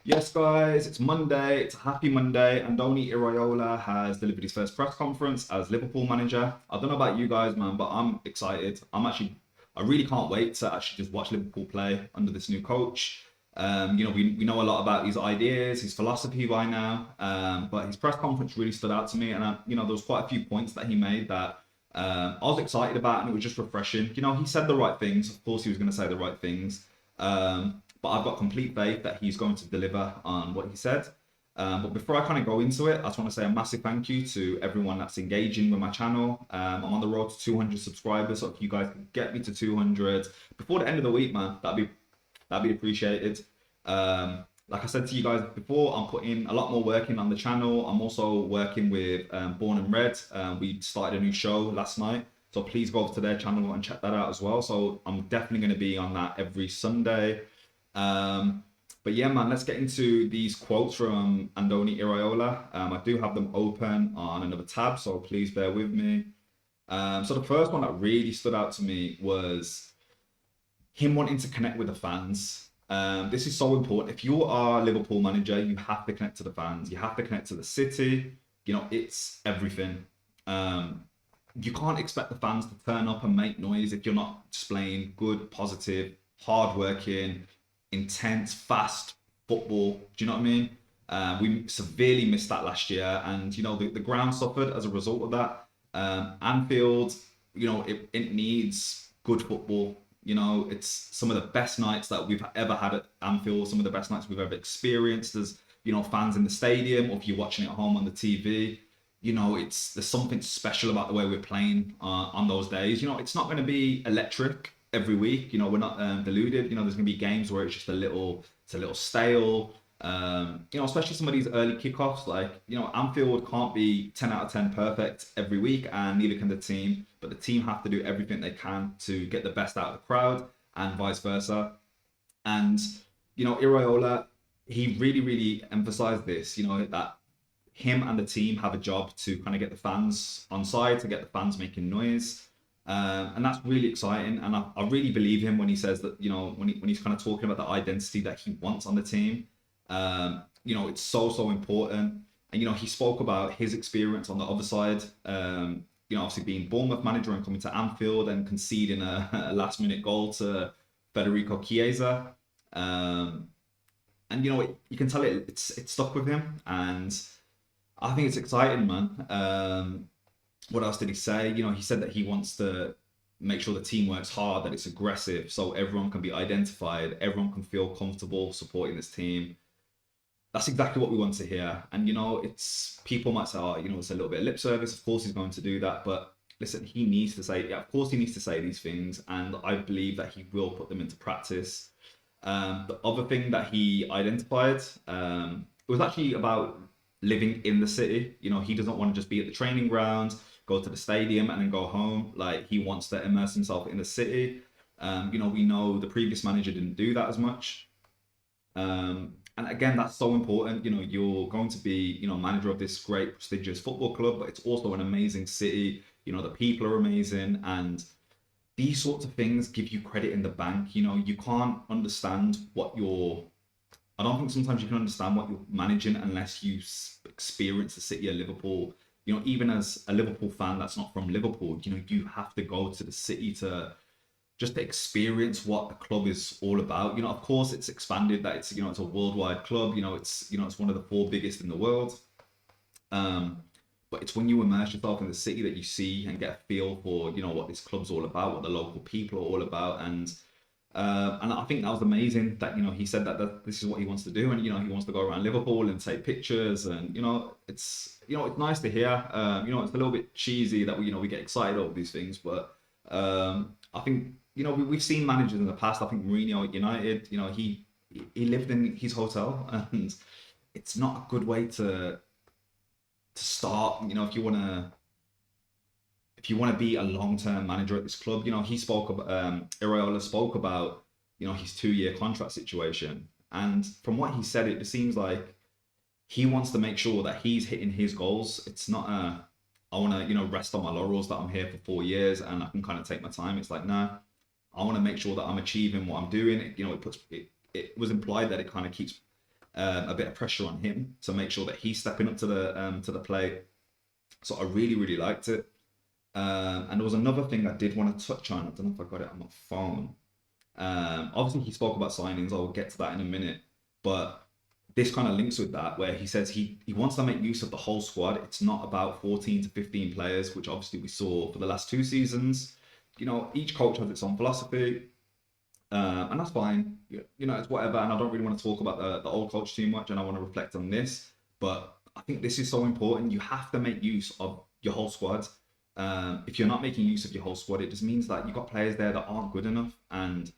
Yes, guys, it's Monday. It's a happy Monday. Andoni Iraola has delivered his first press conference as Liverpool manager. I don't know about you guys, man, but I'm excited. I really can't wait to actually just watch Liverpool play under this new coach. We know a lot about his ideas, his philosophy by now, but his press conference really stood out to me. And, there was quite a few points that he made that I was excited about, and it was just refreshing. He said the right things. Of course, he was going to say the right things. But I've got complete faith that he's going to deliver on what he said. But before I kind of go into it, I just want to say a massive thank you to everyone that's engaging with my channel. I'm on the road to 200 subscribers, so if you guys can get me to 200 before the end of the week, man, that'd be appreciated. Like I said to you guys before, I'm putting a lot more work in on the channel. I'm also working with Born and Red. We started a new show last night, so please go over to their channel and check that out as well. So I'm definitely going to be on that every Sunday. Um, but yeah, man, let's get into these quotes from Andoni Iraola. I do have them open on another tab, so please bear with me. So the first one that really stood out to me was him wanting to connect with the fans. This is so important. If you are a Liverpool manager, you have to connect to the fans. You have to connect to the city. It's everything. You can't expect the fans to turn up and make noise if you're not displaying good, positive, hard-working, intense, fast football. Do you know what I mean? We severely missed that last year, and the ground suffered as a result of that. Anfield, it needs good football. It's some of the best nights that we've ever had at Anfield, some of the best nights we've ever experienced as fans in the stadium, or if you're watching it at home on the TV. There's something special about the way we're playing on those days. It's not going to be electric every week. We're not deluded. There's going to be games where it's a little stale. Especially some of these early kickoffs, like Anfield can't be 10 out of 10 perfect every week, and neither can the team. But the team have to do everything they can to get the best out of the crowd, and vice versa. And Iraola, he really, really emphasized this. That him and the team have a job to kind of get the fans on side, to get the fans making noise. And that's really exciting. And I really believe him when he says that, when he's kind of talking about the identity that he wants on the team. It's so, so important. And, he spoke about his experience on the other side, obviously being Bournemouth manager and coming to Anfield and conceding a last minute goal to Federico Chiesa. And, you can tell it's stuck with him. And I think it's exciting, man. What else did he say? He said that he wants to make sure the team works hard, that it's aggressive, so everyone can be identified, everyone can feel comfortable supporting this team. That's exactly what we want to hear. And it's people might say, oh, it's a little bit of lip service. Of course, he's going to do that, but listen, he needs to say, yeah, of course, he needs to say these things, and I believe that he will put them into practice. The other thing that he identified, it was actually about living in the city. He doesn't want to just be at the training ground, go to the stadium, and then go home. Like, he wants to immerse himself in the city. We know the previous manager didn't do that as much. And again, that's so important. You're going to be, manager of this great, prestigious football club, but it's also an amazing city. The people are amazing, and these sorts of things give you credit in the bank. You can't understand what you're. I don't think sometimes you can understand what you're managing unless you experience the city of Liverpool. Even as a Liverpool fan that's not from Liverpool, you have to go to the city to just to experience what the club is all about. Of course, it's expanded that it's a worldwide club. It's one of the four biggest in the world. But it's when you immerse yourself in the city that you see and get a feel for what this club's all about, what the local people are all about. And I think that was amazing that he said that this is what he wants to do, and he wants to go around Liverpool and take pictures, and it's nice to hear. It's a little bit cheesy that we get excited over these things, but I think we've seen managers in the past. I think Mourinho at United, he lived in his hotel, and it's not a good way to start. If you want to be a long-term manager at this club, he spoke about Iraola spoke about his 2-year contract situation, and from what he said, it seems like he wants to make sure that he's hitting his goals. It's not I want to rest on my laurels that I'm here for 4 years and I can kind of take my time. It's like, nah, I want to make sure that I'm achieving what I'm doing. It was implied that it kind of keeps a bit of pressure on him to make sure that he's stepping up to the plate. So I really, really liked it. And there was another thing I did want to touch on. I don't know if I got it on my phone. Obviously, he spoke about signings. I'll get to that in a minute. But this kind of links with that, where he says he wants to make use of the whole squad. It's not about 14 to 15 players, which obviously we saw for the last 2 seasons. Each coach has its own philosophy, and that's fine. It's whatever. And I don't really want to talk about the old coach too much, and I want to reflect on this. But I think this is so important. You have to make use of your whole squad. If you're not making use of your whole squad, it just means that you've got players there that aren't good enough. And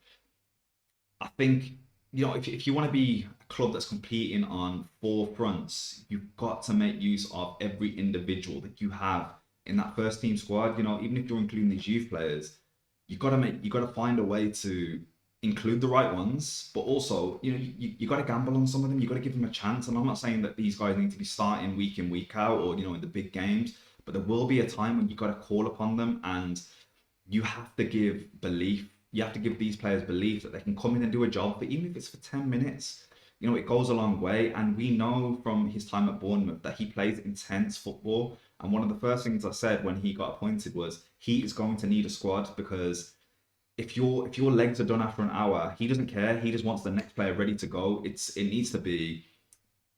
I think, if you want to be a club that's competing on 4 fronts, you've got to make use of every individual that you have in that first team squad. Even if you're including these youth players, you got to find a way to include the right ones, but also, you got to gamble on some of them. You got to give them a chance. And I'm not saying that these guys need to be starting week in, week out, or, in the big games, but there will be a time when you got to call upon them, and you have to give belief. You have to give these players belief that they can come in and do a job, but even if it's for 10 minutes, it goes a long way. And we know from his time at Bournemouth that he plays intense football. And one of the first things I said when he got appointed was he is going to need a squad, because if your legs are done after an hour, he doesn't care. He just wants the next player ready to go. It needs to be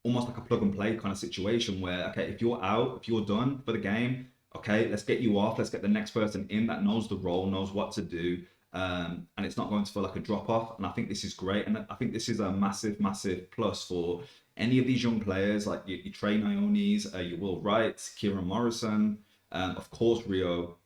almost like a plug and play kind of situation where, okay, if you're out, if you're done for the game, okay, let's get you off. Let's get the next person in that knows the role, knows what to do. And it's not going to feel like a drop off. And I think this is great. And I think this is a massive, massive plus for any of these young players, like your Trey Niones, your Will Wright, Kieran Morrison, of course, Rio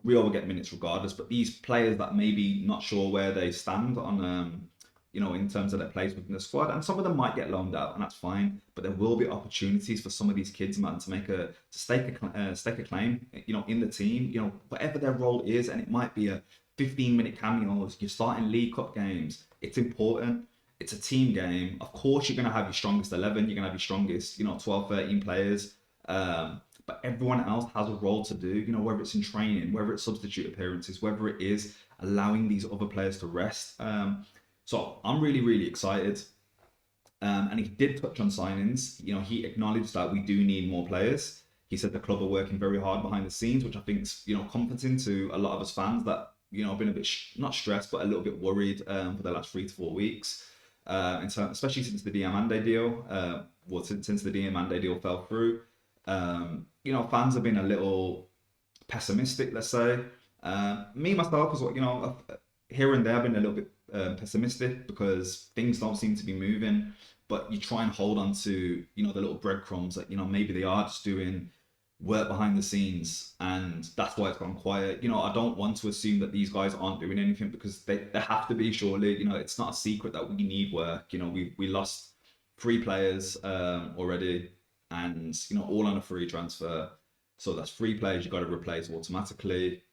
will get minutes regardless, but these players that maybe not sure where they stand on, in terms of their place within the squad, and some of them might get loaned out, and that's fine. But there will be opportunities for some of these kids, man, to stake a claim, in the team, whatever their role is, and it might be a 15-minute cameos. You're starting League Cup games. It's important. It's a team game. Of course, you're going to have your strongest 11. You're going to have your strongest, 12, 13 players. But everyone else has a role to do, whether it's in training, whether it's substitute appearances, whether it is allowing these other players to rest. So I'm really, really excited. And he did touch on signings. He acknowledged that we do need more players. He said the club are working very hard behind the scenes, which I think is, comforting to a lot of us fans that, have been a bit, not stressed, but a little bit worried for the last 3 to 4 weeks. Especially since the Diamande deal, since the Diamande deal fell through. Fans have been a little pessimistic, let's say. Me, myself, as well, here and there, I've been a little bit pessimistic because things don't seem to be moving. But you try and hold on to, the little breadcrumbs that, maybe they are just doing work behind the scenes, and that's why it's gone quiet. I don't want to assume that these guys aren't doing anything, because they have to be, surely. It's not a secret that we need work. We lost 3 players already, and all on a free transfer. So that's 3 players you got to replace automatically.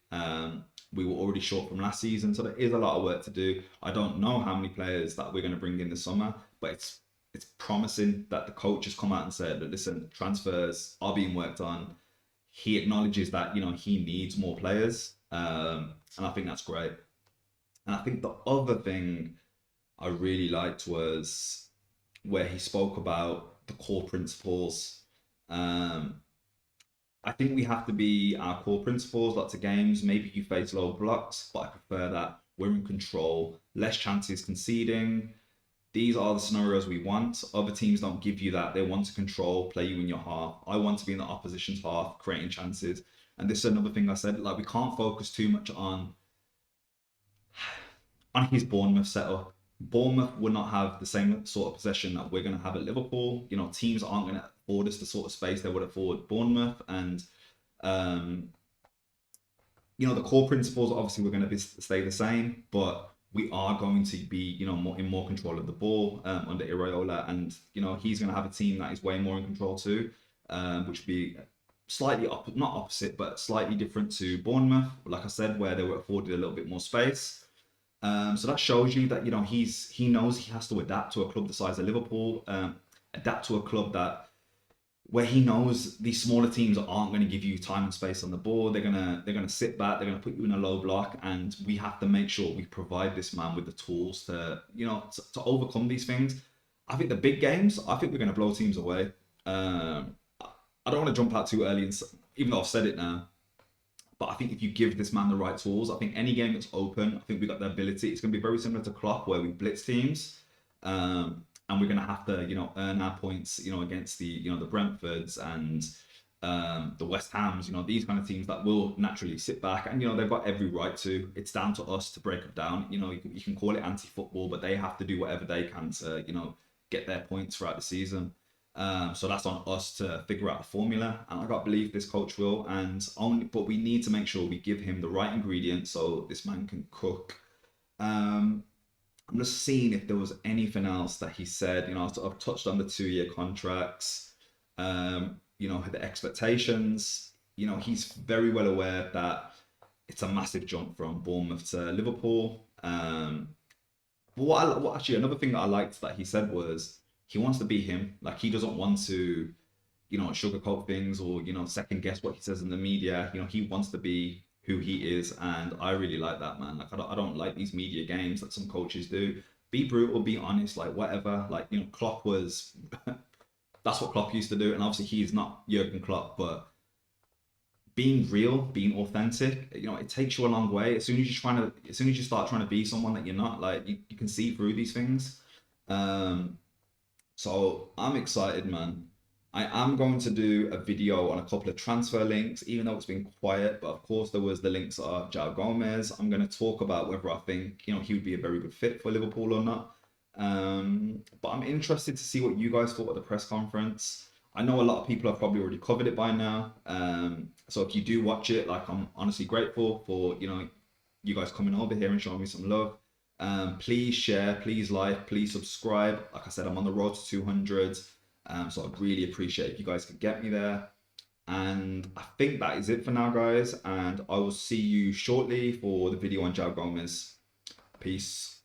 We were already short from last season, so there is a lot of work to do. I don't know how many players that we're going to bring in this summer, but it's promising that the coach has come out and said that, listen, transfers are being worked on. He acknowledges that he needs more players, and I think that's great. And I think the other thing I really liked was where he spoke about the core principles. I think we have to be our core principles, lots of games. Maybe you face low blocks, but I prefer that we're in control, less chances conceding. These are the scenarios we want. Other teams don't give you that. They want to control, play you in your half. I want to be in the opposition's half, creating chances. And this is another thing I said, like, we can't focus too much on his Bournemouth setup. Bournemouth would not have the same sort of possession that we're going to have at Liverpool. Teams aren't going to afford us the sort of space they would afford Bournemouth. And, the core principles, obviously, we're going to stay the same, but we are going to be, more control of the ball under Iraola. And, he's going to have a team that is way more in control too, which would be slightly, not opposite, but slightly different to Bournemouth, like I said, where they were afforded a little bit more space. So that shows you that, he knows he has to adapt to a club the size of Liverpool, adapt to a club where he knows these smaller teams aren't going to give you time and space on the ball. They're gonna sit back. They're gonna put you in a low block, and we have to make sure we provide this man with the tools to to overcome these things. I think the big games, I think we're going to blow teams away. I don't want to jump out too early, and even though I've said it now, but I think if you give this man the right tools, I think any game that's open, I think we got the ability. It's going to be very similar to Klopp, where we blitz teams, and we're going to have to, earn our points, against the Brentfords and the West Hams, these kind of teams that will naturally sit back, and they've got every right to. It's down to us to break them down. You can call it anti-football, but they have to do whatever they can to, get their points throughout the season. So that's on us to figure out a formula, and I got to believe this coach will. But we need to make sure we give him the right ingredients so this man can cook. I'm just seeing if there was anything else that he said. I sort of touched on the 2-year contracts. The expectations. He's very well aware that it's a massive jump from Bournemouth to Liverpool. But what actually another thing that I liked that he said was he wants to be him. Like he doesn't want to, sugarcoat things or second guess what he says in the media. He wants to be who he is, and I really like that, man. Like I don't like these media games that some coaches do. Be brutal, be honest, like whatever. Like Klopp was. That's what Klopp used to do, and obviously he's not Jurgen Klopp, but being real, being authentic, it takes you a long way. As soon as you start trying to be someone that you're not, like you can see through these things. Um, so I'm excited, man. I am going to do a video on a couple of transfer links, even though it's been quiet. But of course, there was the links of João Gomez. I'm going to talk about whether I think he would be a very good fit for Liverpool or not. But I'm interested to see what you guys thought at the press conference. I know a lot of people have probably already covered it by now. So if you do watch it, like I'm honestly grateful for you guys coming over here and showing me some love. Please share, please like, please subscribe. Like I said, I'm on the road to 200. So I'd really appreciate if you guys could get me there. And I think that is it for now, guys. And I will see you shortly for the video on João Gomez. Peace.